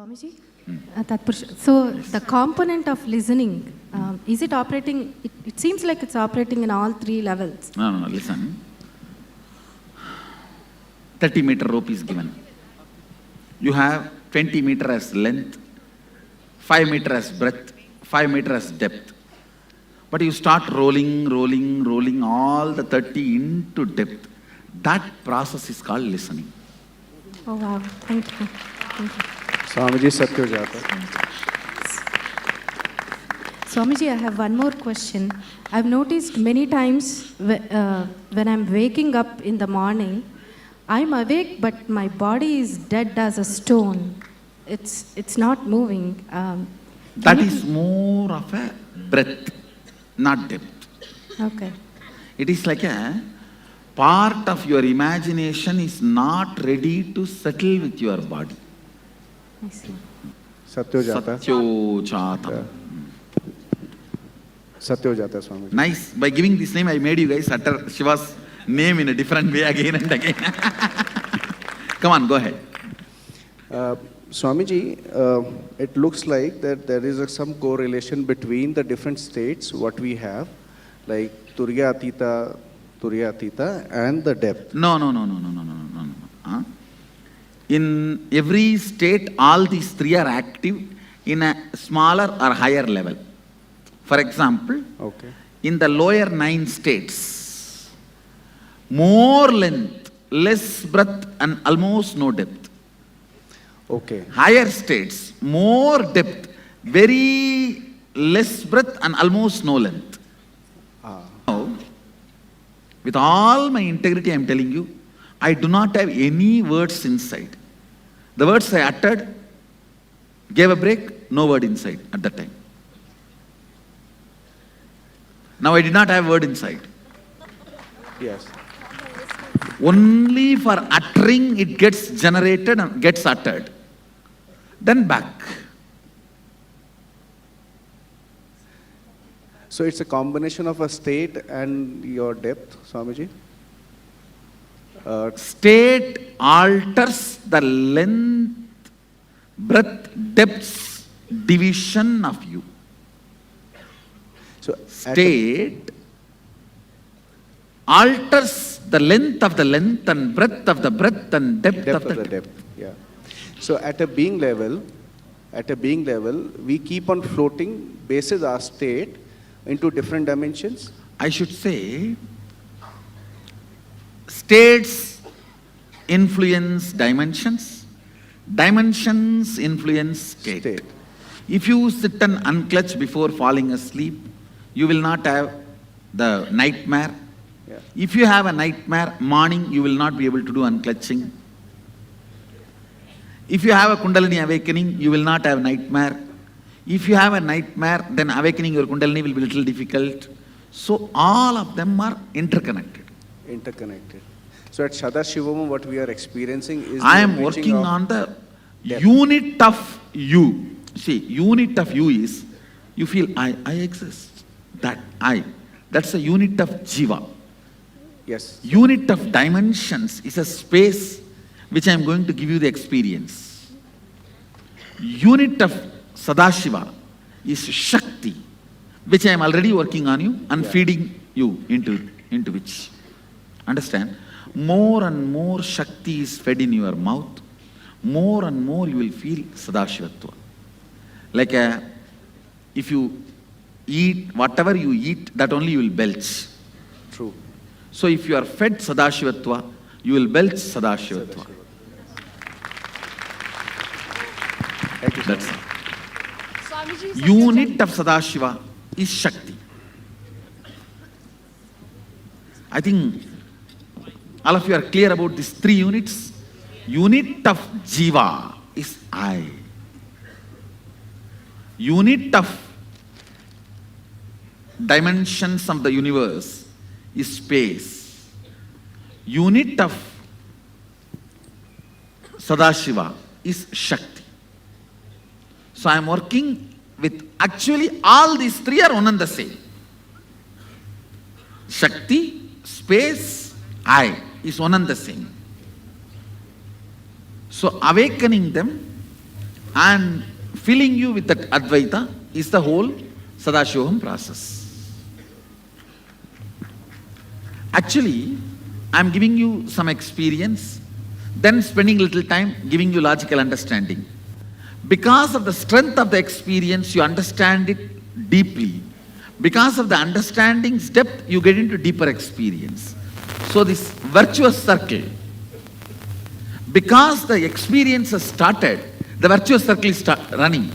Swamiji, so the component of listening, is it operating? It seems like it's operating in all three levels. No, listen. 30-meter rope is given. You have 20 meter as length, 5 meter as breadth, 5 meter as depth. But you start rolling all the 30 into depth. That process is called listening. Oh wow, thank you. Thank you. Swamiji, Satya Jata. Swamiji, I have one more question. I've noticed many times when I'm waking up in the morning, I'm awake, but my body is dead as a stone. It's not moving. That is more of a breadth, not depth. Okay. It is like a part of your imagination is not ready to settle with your body. I see. Satya Jata. Satyo Chatam. Satya Jata, Swamiji. Nice. By giving this name, I made you guys utter Shiva's name in a different way again and again. Come on, go ahead. Swamiji, it looks like that there is some correlation between the different states, what we have, like Turiya Atita, and the depth. No. Huh? In every state, all these three are active in a smaller or higher level. For example, Okay. in the lower 9 states, more length, less breadth, and almost no depth. Okay. Higher states, more depth, very less breadth, and almost no length. Now, with all my integrity, I am telling you, I do not have any words inside. The words I uttered gave a break, no word inside at that time. Now I did not have word inside. Yes. Only for uttering it gets generated and gets uttered. Then back. So it's a combination of a state and your depth, Swamiji? State alters the length, breadth, depths, division of you. So State alters the length of the length and breadth of the breadth and depth of the depth. depth. Yeah. So at a being level, we keep on floating basis our state into different dimensions. I should say, states influence dimensions, dimensions influence state. If you sit and unclutch before falling asleep, you will not have the nightmare. Yeah. If you have a nightmare, morning you will not be able to do unclutching. If you have a Kundalini awakening, you will not have nightmare. If you have a nightmare, then awakening your Kundalini will be a little difficult. So all of them are interconnected. Interconnected. So at Sadashivam, what we are experiencing is I the am reaching working of on the depth. unit of you. See, unit of you is, you feel I exist. That I. That's a unit of Jiva. Yes. Unit of dimensions is a space which I am going to give you the experience. Unit of Sadashiva is Shakti, which I am already working on you and feeding you into which. Understand? More and more Shakti is fed in your mouth, more and more you will feel Sadashivatva. Like if you eat, whatever you eat, that only you will belch. True. So if you are fed Sadashivatva, you will belch Sadashivatva. Thank you, That's Swamiji. it. Unit of Sadashiva is Shakti. I think all of you are clear about these 3 units. Unit of Jiva is I. Unit of dimensions of the universe is space. Unit of Sadashiva is Shakti. So I am working with, actually all these 3 are one and the same. Shakti, space, I is one and the same. So awakening them and filling you with that Advaita is the whole Sadashivam process. Actually, I am giving you some experience, then spending little time giving you logical understanding. Because of the strength of the experience, you understand it deeply. Because of the understanding's depth, you get into deeper experience. So this virtuous circle, because the experience has started, the virtuous circle is running.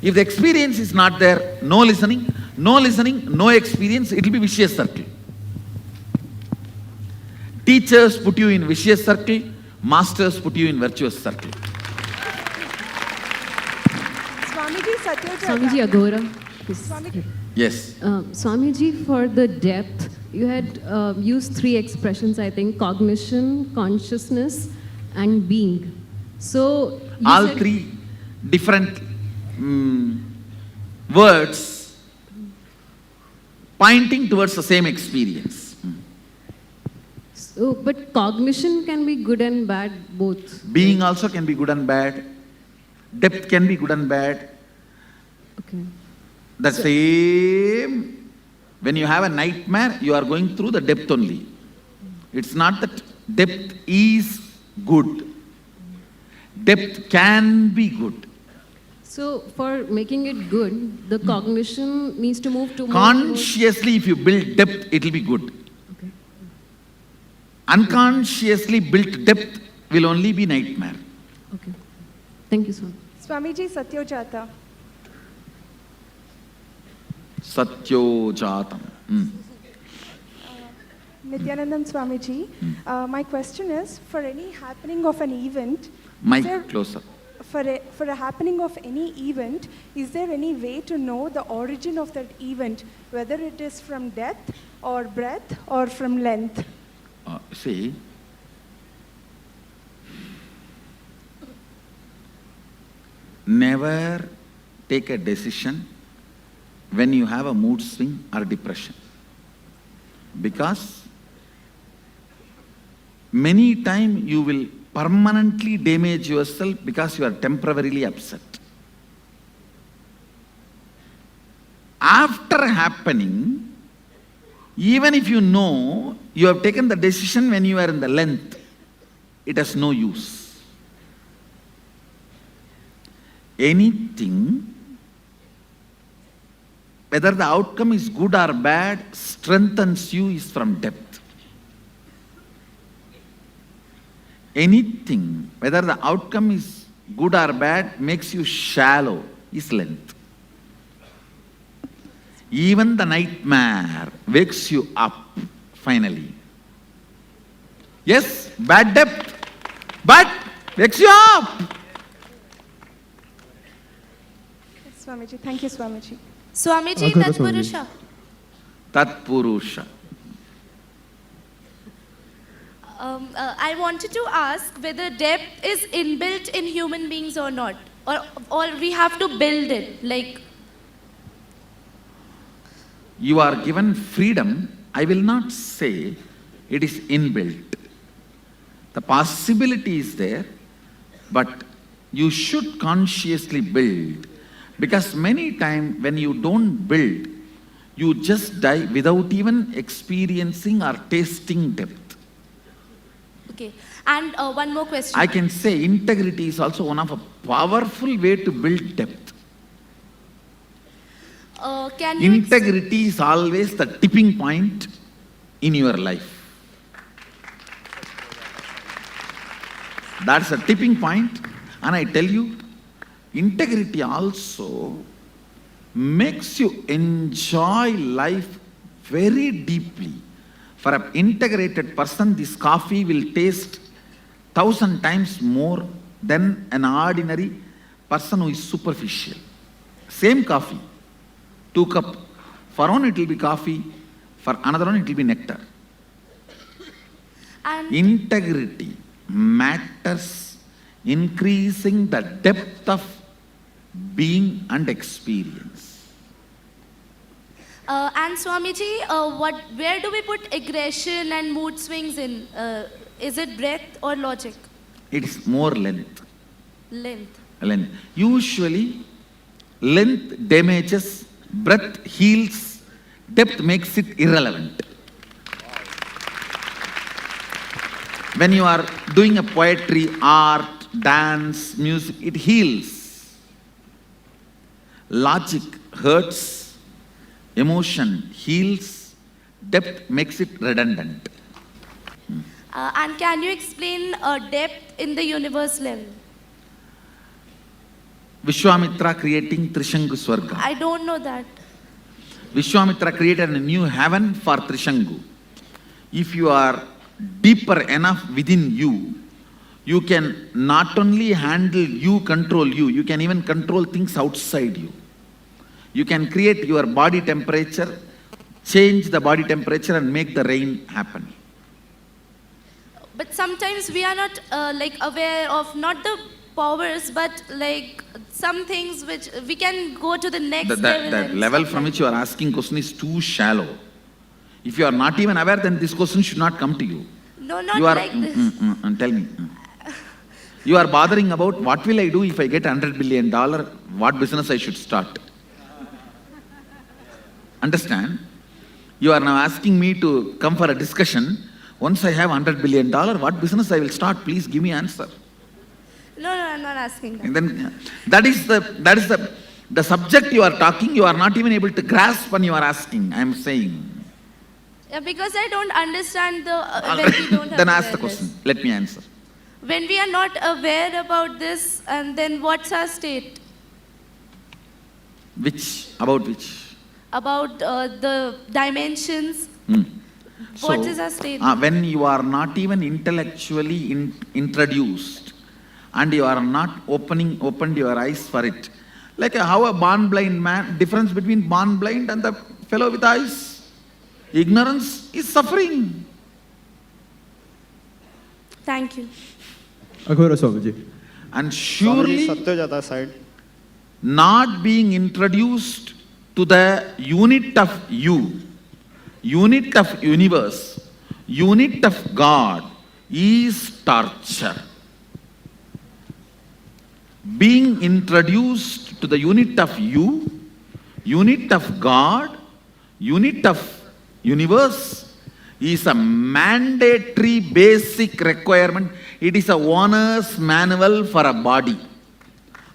If the experience is not there, no listening, no experience, it will be vicious circle. Teachers put you in vicious circle, masters put you in virtuous circle. Swamiji, Satyajata. Swamiji, Agora. Yes. Swamiji. Yes. Swamiji, for the depth, you had used three expressions, I think: cognition, consciousness, and being. So you All said- three different words pointing towards the same experience. So, but cognition can be good and bad both. Being also can be good and bad. Depth can be good and bad. Okay. The same, when you have a nightmare, you are going through the depth only. It's not that depth is good. Depth can be good. So for making it good, the cognition needs to move to more Consciously, if you build depth, it will be good. Okay. Unconsciously built depth will only be nightmare. Okay. Thank you, sir. Swamiji, Satyajata. Satyojatam. Nityanandan Swamiji, my question is, for any happening of an event, Mic is there- closer. for a happening of any event, is there any way to know the origin of that event, whether it is from depth or breadth or from length? See, never take a decision when you have a mood swing or depression. Because many times you will permanently damage yourself because you are temporarily upset. After happening, even if you know you have taken the decision when you are in the length, it has no use. Anything, whether the outcome is good or bad, strengthens you is from depth. Anything, whether the outcome is good or bad, makes you shallow, is length. Even the nightmare wakes you up finally. Yes, bad depth, but wakes you up. Swamiji, thank you, Swamiji. Swamiji, Agora, Tatpurusha. Tat Purusha. I wanted to ask whether depth is inbuilt in human beings or not, or we have to build it. Like, You are given freedom. I will not say it is inbuilt. The possibility is there, but you should consciously build. Because many times when you don't build, you just die without even experiencing or tasting depth. okay. And one more question. I can say integrity is also one of a powerful way to build depth. Can you Integrity is always the tipping point in your life. That's a tipping point, and I tell you, integrity also makes you enjoy life very deeply. For an integrated person, this coffee will taste 1,000 times more than an ordinary person who is superficial. Same coffee, 2 cups. For one it will be coffee, for another one it will be nectar. and Integrity matters, increasing the depth of being and experience. and Swamiji, where do we put aggression and mood swings in? Is it breadth or logic? It is more length. Length. length. Usually, length damages, breadth heals, depth makes it irrelevant. When you are doing a poetry, art, dance, music, it heals. Logic hurts, emotion heals, depth makes it redundant. And can you explain depth in the universe level? Vishwamitra creating Trishangu Swarga. I don't know that. Vishwamitra created a new heaven for Trishangu. If you are deeper enough within you, you can not only handle you, control you, you can even control things outside you. You can create your body temperature, change the body temperature and make the rain happen. But sometimes we are not like aware of not the powers, but like some things which we can go to the next level. That and level stuff from like which you are asking question is too shallow. If you are not even aware, then this question should not come to you. No, not You are, like this. tell me. You are bothering about what will I do if I get $100 billion, what business I should start. Understand? You are now asking me to come for a discussion. Once I have $100 billion, what business I will start? Please give me answer. No, I'm not asking that. And then that is the subject you are talking. You are not even able to grasp when you are asking. I am saying. Yeah, because I don't understand the when we don't have Then ask the awareness. question. Let me answer. When we are not aware about this, and then what's our state? About which? About the dimensions. What is our state? When you are not even intellectually introduced and you are not opened your eyes for it. Like how a born blind man, difference between born blind and the fellow with eyes. Ignorance is suffering. Thank you. Aghora Swamiji. And surely Satyajata side. not being introduced to the unit of you, unit of universe, unit of God is torture. Being introduced to the unit of you, unit of God, unit of universe is a mandatory basic requirement. It is a owner's manual for a body.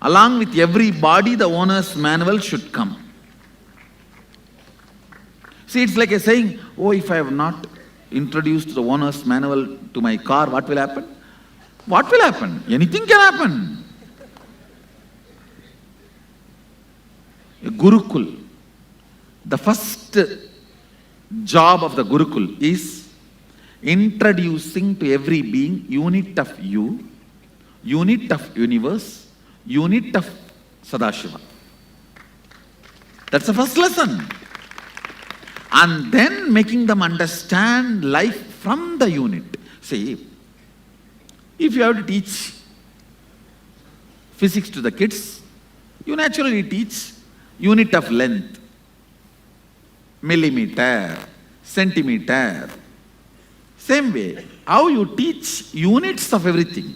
Along with every body, the owner's manual should come. See, it's like a saying, oh, if I have not introduced the owner's manual to my car, what will happen? What will happen? Anything can happen. A Gurukul, the first job of the Gurukul is introducing to every being unit of you, unit of universe, unit of Sadashiva. That's the first lesson. And then making them understand life from the unit. See, if you have to teach physics to the kids, you naturally teach unit of length, millimeter, centimeter. Same way, how you teach units of everything.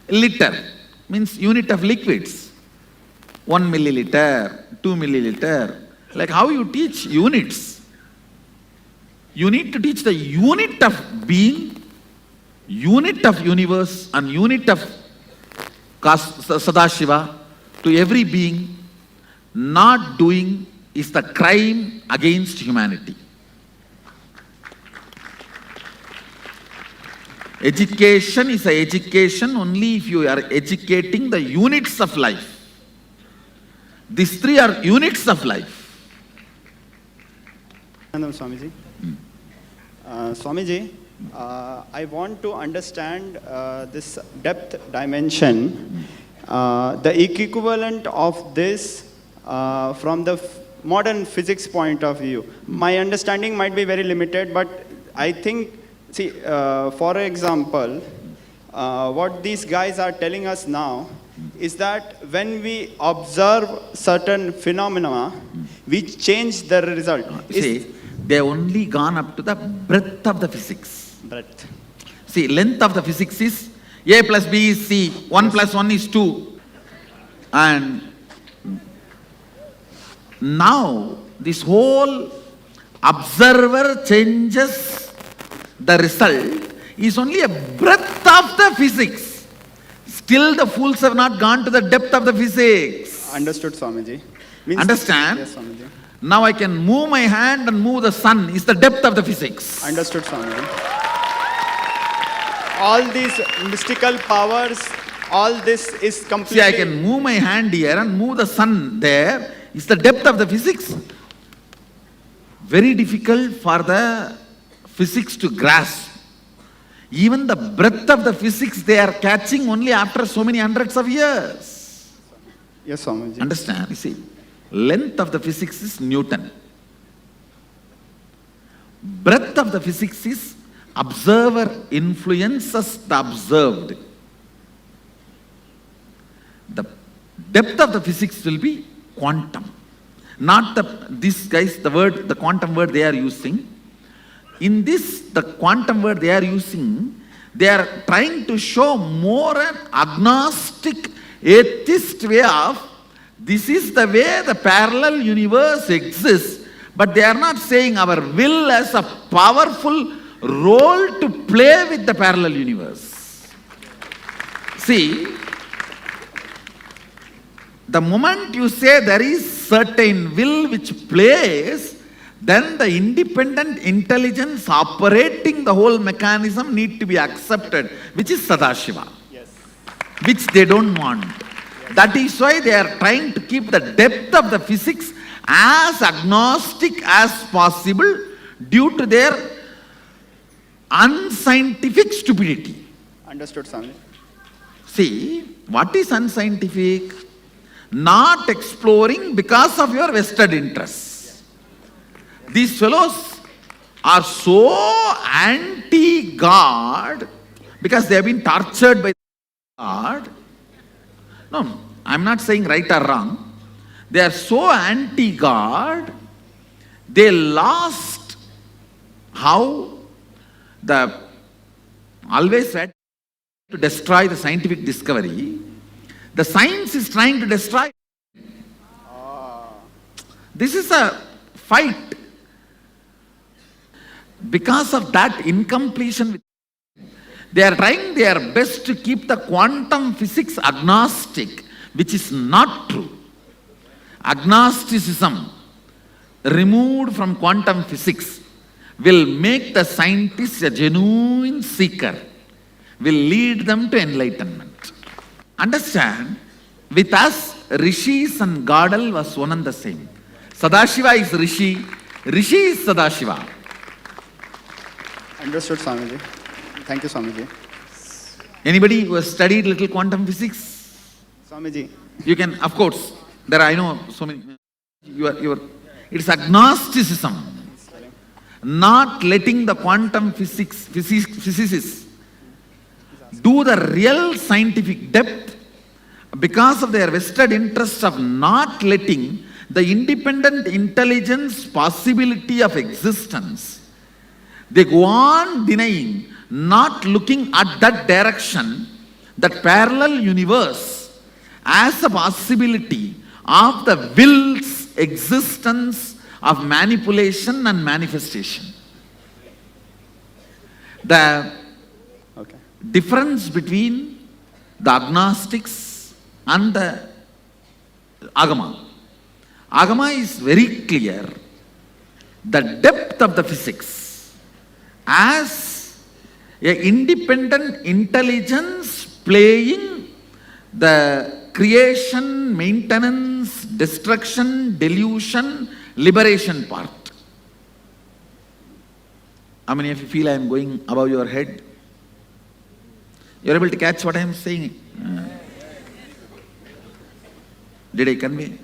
Liter means unit of liquids. 1 milliliter, 2 milliliter. Like how you teach units. You need to teach the unit of being, unit of universe and unit of Sadashiva to every being. Not doing is the crime against humanity. Education is an education only if you are educating the units of life. These three are units of life. Swamiji. Swamiji, I want to understand this depth dimension, the equivalent of this from the modern physics point of view. My understanding might be very limited, but I think, see, for example, what these guys are telling us now is that when we observe certain phenomena, we change the result. See, they have only gone up to the breadth of the physics. Breadth. See, length of the physics is A plus B is C, 1 plus 1 is 2. And now this whole observer changes the result is only a breadth of the physics. Still the fools have not gone to the depth of the physics. Understood, Swamiji. Understand? Yes, Swamiji. Now I can move my hand and move the sun is the depth of the physics. Understood, Swamiji. All these mystical powers, all this is completely... See, I can move my hand here and move the sun there is the depth of the physics. Very difficult for the physics to grasp. Even the breadth of the physics they are catching only after so many hundreds of years. Yes, Swamiji. Understand? You see, length of the physics is Newton. Breadth of the physics is observer influences the observed. The depth of the physics will be quantum. Not the quantum word they are using. In this, the quantum word they are using, they are trying to show more an agnostic, atheist way of, this is the way the parallel universe exists, but they are not saying our will has a powerful role to play with the parallel universe. See, the moment you say there is certain will which plays, then the independent intelligence operating the whole mechanism need to be accepted, which is Sadashiva, Yes. which they don't want. That is why they are trying to keep the depth of the physics as agnostic as possible due to their unscientific stupidity. Understood, Swamiji. See, what is unscientific? Not exploring because of your vested interests. These fellows are so anti-God because they have been tortured by God. No, I'm not saying right or wrong. They are so anti-God, they lost how the always tried to destroy the scientific discovery. The science is trying to destroy. This is a fight. Because of that incompletion, they are trying their best to keep the quantum physics agnostic, which is not true. Agnosticism removed from quantum physics will make the scientist a genuine seeker, will lead them to enlightenment. Understand, with us, Rishis and Gadal was one and the same. Sadashiva is Rishi, Rishi is Sadashiva. Understood, Swamiji. Thank you, Swamiji. Anybody who has studied little quantum physics? Swamiji. You can, of course, there I know so many. It's agnosticism. Not letting the quantum physicists do the real scientific depth because of their vested interest of not letting the independent intelligence possibility of existence. They go on denying, not looking at that direction, that parallel universe as a possibility of the will's existence of manipulation and manifestation. The Okay. difference between the agnostics and the Agama. Agama is very clear. The depth of the physics as an independent intelligence playing the creation, maintenance, destruction, delusion, liberation part. How many of you feel I am going above your head? You are able to catch what I am saying? Did I convey?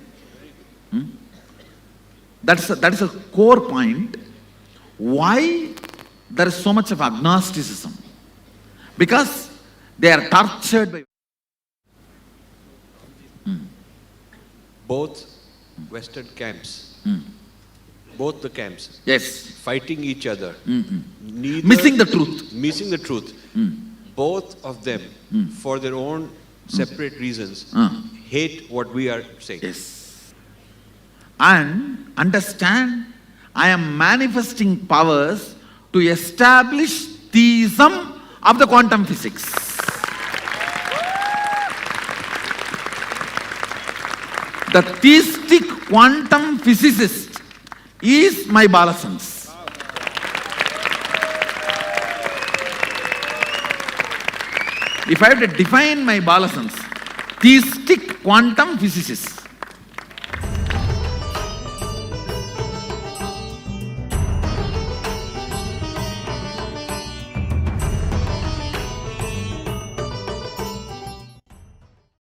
That is a core point. Why there is so much of agnosticism? Because they are tortured by... Both Western camps, both the camps, Yes. fighting each other, neither Missing the truth. missing the truth. both of them, for their own separate reasons, hate what we are saying. Yes. And understand, I am manifesting powers to establish theism of the quantum physics. The theistic quantum physicist is my Balasans. If I have to define my Balasans, theistic quantum physicist.